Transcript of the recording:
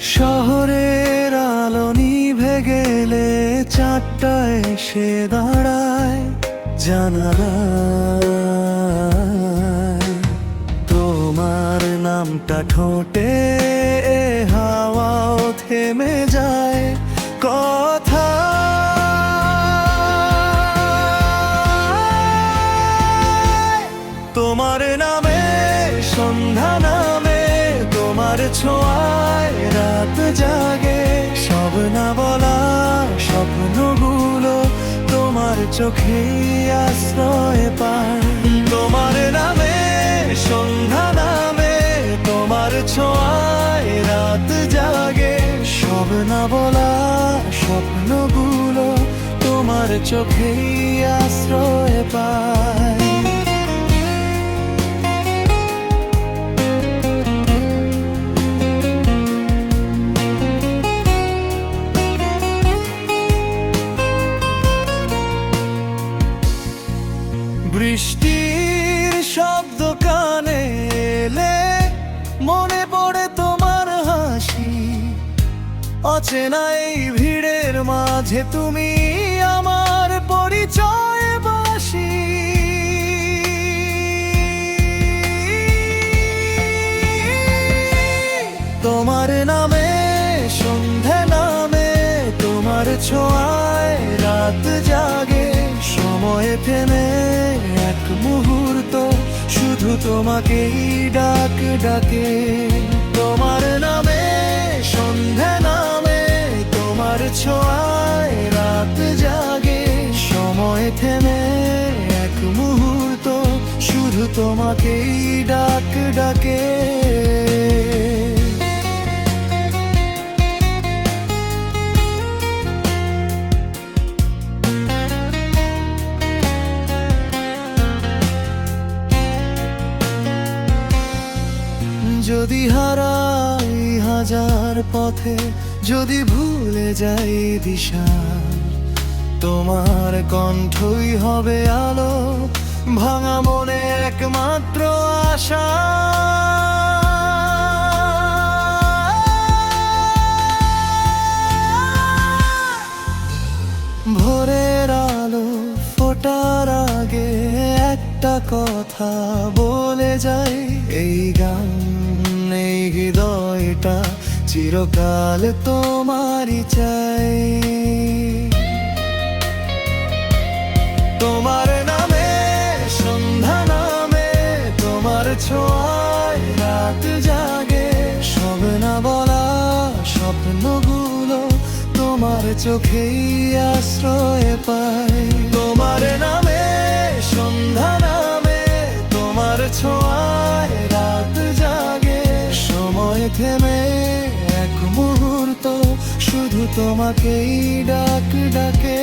শহরের আলো নিভে গেলে চারটায় এসে দাঁড়ায় জানালায়। তোমার নামটা ঠোঁটে, হাওয়াও থেমে যায় কথা। তোমার নামে সন্ধ্যা নামে, তোমার ছোঁয়ায় রাত জাগে। সব না বলা স্বপ্নগুলো তোমার চোখে আশ্রয় পায়। তোমার নামে সন্ধ্যা নামে, তোমার ছোঁয়ায় রাত জাগে। সব না বলা স্বপ্নগুলো তোমার চোখে আশ্রয় পায়। বৃষ্টির শব্দ কানে এলে মনে পড়ে তোমার হাসি। অচেনা এই ভিড়ের মাঝে তুমি আমার পরিচয় বাসি। তোমার নামে সন্ধে নামে, তোমার ছোঁয়ায় রাত জাগে। সময় থেমে এক মুহূর্ত শুধু তোমাকেই ডাক ডাকে। তোমার নামে সন্ধে নামে, তোমার ছোঁয়ায় রাত জাগে। সময় থেমে এক মুহূর্ত শুধু তোমাকেই ডাক ডাকে। যদি হারাই হাজার পথে, যদি ভুলে যাই দিশা, তোমার কণ্ঠই হবে আলো, ভাঙা মনে একমাত্র আশা। ভোরের আলো ফোটার আগে একটা কথা বলে যাই, এই গান এই হৃদয়টা চিরকাল তোমারই চাই। তোমার নামে সন্ধ্যা নামে, তোমার ছোঁয়ায় রাত জাগে। সব না বলা স্বপ্নগুলো তোমার চোখেই আশ্রয় পায়। তোমার নামে সন্ধ্যা নামে, তোমার ছোঁয়ায় রাত জাগে। সময় থেমে এক মুহূর্ত শুধু তোমাকেই ডাক ডাকে।